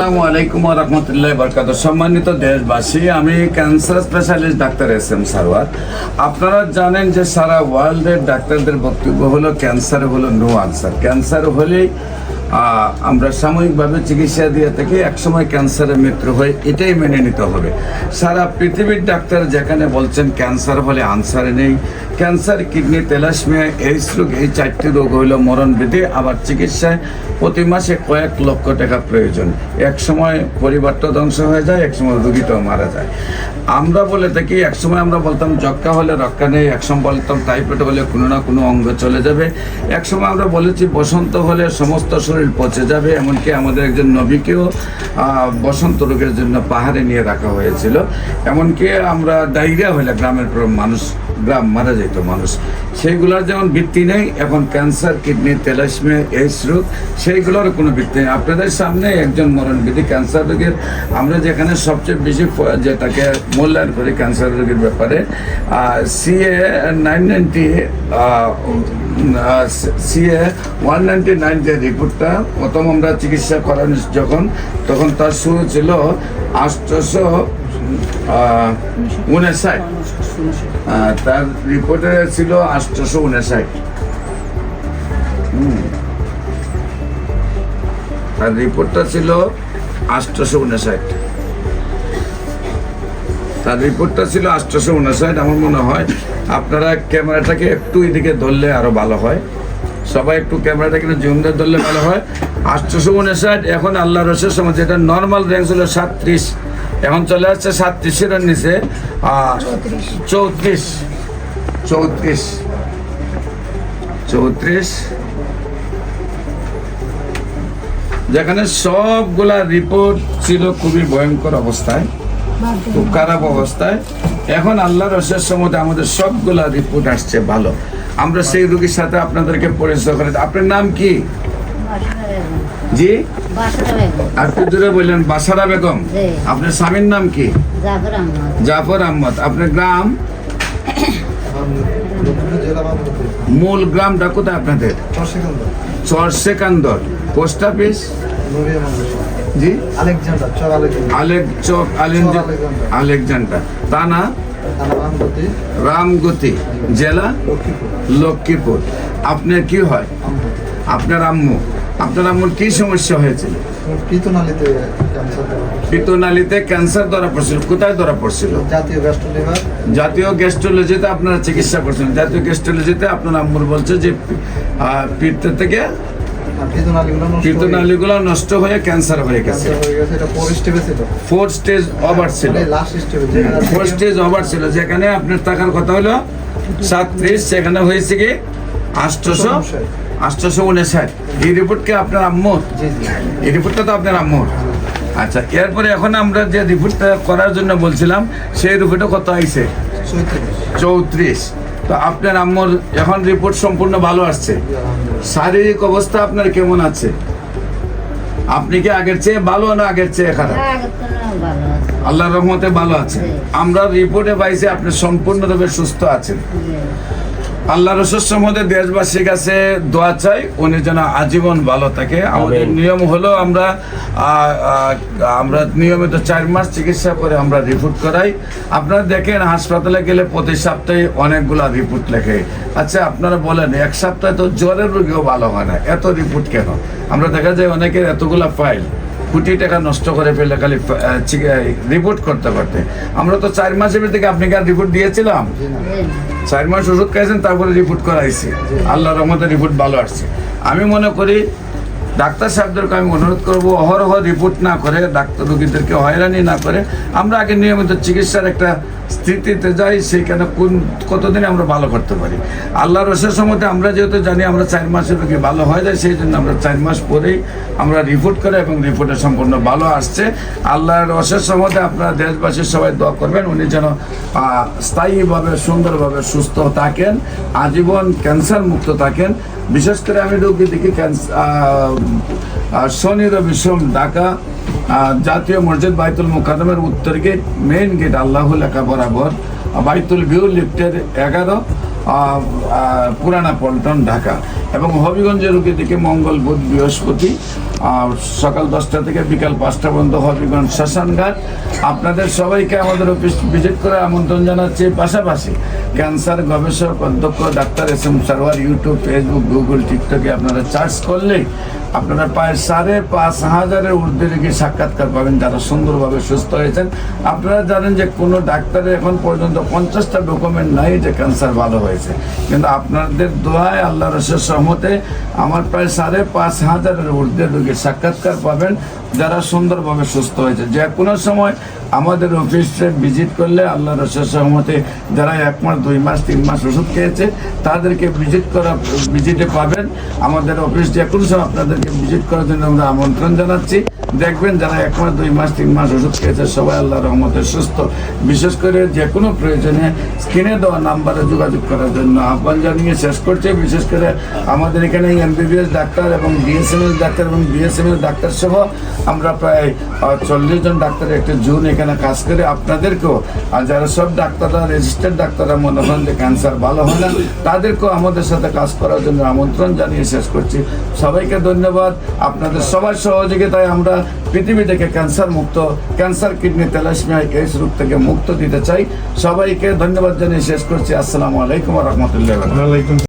আসসালামু আলাইকুম ওয়া রাহমাতুল্লাহি ওয়া বারাকাতুহু। সম্মানিত দেশবাসী, আমি cancer specialist doctor SM Sarwar. আপনারা জানেন যে সারা ওয়ার্ল্ডের ডাক্তারদের বক্তব্য হলো ক্যান্সার হলো নো আনসার। ক্যান্সার হলেই আমরা সাময়িকভাবে চিকিৎসা দিয়ে থাকি, একসময় ক্যান্সারের মৃত্যু হয়, এটাই মেনে নিতে হবে। সারা পৃথিবীর ডাক্তার যেখানে বলছেন ক্যান্সার হলে আনসার নেই, ক্যান্সার, কিডনি, তেলাসমিয়া, এইডস রোগ, এই 4টি রোগ হইল মরণবিধি। আবার চিকিৎসায় প্রতি মাসে কয়েক লক্ষ টাকা প্রয়োজন। এক সময় পরিবারটা ধ্বংস হয়ে যায়, এক সময় রোগীটাও মারা যায়। আমরা বলে থাকি, এক সময় আমরা বলতাম যক্ষা হলে রক্ষা নেই, এক সময় বলতাম টাইফয়েড হলে কোনো না কোনো অঙ্গ চলে যাবে, এক সময় আমরা বলেছি বসন্ত হলে সমস্ত শরীর পচে যাবে। এমনকি আমাদের একজন নবীকেও বসন্ত রোগের জন্য পাহাড়ে নিয়ে রাখা হয়েছিল। এমনকি আমরা ডায়রিয়া হলে গ্রামের মানুষ গ্রাম মারা যেত মানুষ, সেইগুলোর যেমন ভিত্তি নেই, এখন ক্যান্সার, কিডনি, তেলাসমিয়া, এইডস রোগ, সেইগুলোর কোনো ভিত্তি নেই। আপনাদের সামনে একজন মরণবিধি ক্যান্সার রোগের, আমরা যেখানে সবচেয়ে বেশি যেটাকে মূল্যায়ন করি ক্যান্সার রোগের ব্যাপারে, CA 199 যে রিপোর্টটা প্রথম আমরা চিকিৎসা করানো যখন, তখন তার শুরু ছিল 859, তার রিপোর্টে ছিল 859। তার রিপোর্টটা ছিল 859, তার রিপোর্টটা ছিল 859। আমার মনে হয় আপনারা ক্যামেরাটাকে একটু এদিকে ধরলে আরো ভালো হয়, সবাই একটু ক্যামেরাটাকে জুম দিয়ে ধরলে ভালো হয়। 859, এখন আল্লাহ রসের সময় যেটা নর্মাল র্যাঙ্ক ছিল 37, এখন চলে আসছে 37-এর নিচে 34, যেখানে সবগুলা রিপোর্ট ছিল খুবই ভয়ঙ্কর অবস্থায়, খুব খারাপ অবস্থায়। এখন আল্লাহর রসের সময় আমাদের সবগুলা রিপোর্ট আসছে ভালো। আমরা সেই রোগীর সাথে আপনাদেরকে পরিচয় করে। আপনার নাম কি? জি, একটু দূরে বললেন। বাসারা বেগম। আপনার স্বামীর নাম কি? জাফর আহমদ। আপনার গ্রাম? মূল গ্রামটা কোথায় আপনাদের? চরসেকান্দর। Post office? জি, আলেকজান্ডার। থানা রামগতি, জেলা লক্ষ্মীপুর। আপনার কি হয়? আপনার আম্মু, আপনার আম্মুর কি সমস্যা হয়েছিল? পিত্তনালীতে ক্যান্সার ধরা পড়ছিল। কোথায় ধরা পড়ছিল? জাতীয় গ্যাস্ট্রোলজিতে আপনারা চিকিৎসা করছেন। জাতীয় গ্যাস্ট্রোলজিতে আপনার আম্মুর বলছে যে পিত্ত থেকে পিত্তনালীগুলো নষ্ট হয়ে ক্যান্সার হয়ে গেছে। 4 স্টেজ ওভার ছিল। 4 স্টেজ ওভার ছিল, যেখানে আপনার টাকার কথা হলো 37, সেখানে হয়েছে কি 859। এই রিপোর্ট কি আপনার আম্মুর? এই রিপোর্টটা তো আপনার আম্মুর। আচ্ছা, এরপরে এখন আমরা যে রিপোর্টটা করার জন্য বলছিলাম, সেই রিপোর্টে কত আইছে? 34। তো আপনার আম্মুর এখন রিপোর্ট সম্পূর্ণ ভালো আসছে। শারীরিক অবস্থা আপনার কেমন আছে? আপনি কি আগের চেয়ে ভালো না আগের চেয়ে খারাপ? আল্লাহর রহমতে ভালো আছেন। আমরা রিপোর্টে পাইছি আপনি সম্পূর্ণভাবে সুস্থ আছেন। আল্লাহ রসুল সম্বন্ধে দেশবাসীর কাছে দোয়া চাই, উনি যেন আজীবন ভালো থাকে। আমাদের নিয়ম হলো আমরা নিয়মিত 4 মাস চিকিৎসা করে আমরা রিপোর্ট করাই। আপনারা দেখেন হাসপাতালে গেলে প্রতি সপ্তাহে অনেকগুলা রিপোর্ট লেখে। আচ্ছা, আপনারা বলেন এক সপ্তাহে তো জ্বরের রোগীও ভালো হয় না, এত রিপোর্ট কেন? আমরা দেখা যায় অনেকের এতগুলা ফাইল, কোটি টাকা নষ্ট করে ফেলে খালি রিপোর্ট করতে করতে। আমরা তো 4 মাসের থেকে আপনাকে আর রিপোর্ট দিয়েছিলাম? 4 মাস ওষুধ খাইছেন, তারপরে রিপোর্ট করাইছি। আল্লাহর রহমতে রিপোর্ট ভালো আসছে। আমি মনে করি ডাক্তার সাহেবদেরকে আমি অনুরোধ করবো, অহরহ রিপোর্ট না করে, ডাক্তার রোগীদেরকে হয়রানি না করে আমরা আগে নিয়মিত চিকিৎসার একটা স্থিতিতে যাই, সেইখানে কতদিনে আমরা ভালো করতে পারি। আল্লাহর রসের সম্বন্ধে আমরা যেহেতু জানি আমরা 4 মাসের রোগী ভালো হয়ে যায়, সেই জন্য আমরা 4 মাস পরেই আমরা রিপোর্ট করে, এবং রিপোর্টে সম্পূর্ণ ভালো আসছে। আল্লাহর রসের সম্বন্ধে আপনারা দেশবাসীর সবাই দোয়া করবেন, উনি যেন স্থায়ীভাবে সুন্দরভাবে সুস্থ থাকেন, আজীবন ক্যান্সার মুক্ত থাকেন। বিশেষ করে আমি রোগী দেখি শনি রবি সোম, ঢাকা জাতীয় মসজিদ বাইতুল মুকাদ্দামের উত্তর গেট, মেইন গেট আল্লাহ লেখা বরাবর, বাইতুল ভিউ লিফটের 11, পুরানা পল্টন, ঢাকা। এবং হবিগঞ্জের রোগী থেকে মঙ্গল, বুধ, বৃহস্পতি সকাল 10টা থেকে বিকাল 5টা পর্যন্ত হবিগঞ্জ শ্মশানঘাট। আপনাদের সবাইকে আমাদের অফিস ভিজিট করে আমন্ত্রণ জানাচ্ছি। পাশাপাশি ক্যান্সার গবেষক অধ্যক্ষ doctor SM Sarwar YouTube, Facebook, Google, টিকটকে আপনারা সার্চ করলেই আপনারা প্রায় 5,500-এর ঊর্ধ্বে রোগী সাক্ষাৎকার পাবেন যারা সুন্দরভাবে সুস্থ হয়েছেন। আপনারা জানেন যে কোনো ডাক্তারের এখন পর্যন্ত 50টা ডকুমেন্ট নাই যে ক্যান্সার ভালো হয়েছে, কিন্তু আপনাদের দোয়ায় আল্লাহ রসের সহমতে আমার প্রায় 5,500-এর ঊর্ধ্বে রোগী সাক্ষাৎকার পাবেন যারা সুন্দরভাবে সুস্থ হয়েছে। যে কোনো সময় আমাদের অফিসে ভিজিট করলে আল্লাহ রসের সহমতে যারা 1 মাস, 2 মাস, 3 মাস ওষুধ খেয়েছে তাদেরকে ভিজিটে পাবেন। আমাদের অফিস যে কোনো সময় আপনাদেরকে ভিজিট করার জন্য আমরা আমন্ত্রণ জানাচ্ছি। দেখবেন যারা 1 মাস, 2 মাস, 3 মাস ওষুধ খেয়েছে সবাই আল্লাহর রহমতে সুস্থ। বিশেষ করে যে কোনো প্রয়োজনে স্ক্রিনে দেওয়া নাম্বারে যোগাযোগ করার জন্য আহ্বান জানিয়ে শেষ করছে। বিশেষ করে আমাদের এখানে MBBS ডাক্তার এবং BSMS ডাক্তার এবং BSMS ডাক্তার সহ আমরা প্রায় 40 জন ডাক্তার একটা জোন এখানে কাজ করে। আপনাদেরকেও আর যারা সব ডাক্তাররা রেজিস্টার্ড ডাক্তাররা মনে করেন যে ক্যান্সার ভালো হয় না, তাদেরকেও আমাদের সাথে কাজ করার জন্য আমন্ত্রণ জানিয়ে শেষ করছি। সবাইকে ধন্যবাদ। আপনাদের সবার সহযোগিতায় আমরা পৃথিবী থেকে ক্যান্সার মুক্ত, ক্যান্সার, কিডনি, থ্যালাসেমিয়া, এইডস রোগ থেকে মুক্ত দিতে চাই। সবাইকে ধন্যবাদ জানিয়ে শেষ করছি। আসসালামু আলাইকুম ওয়া রাহমাতুল্লাহি ওয়া বারাকাতুহু।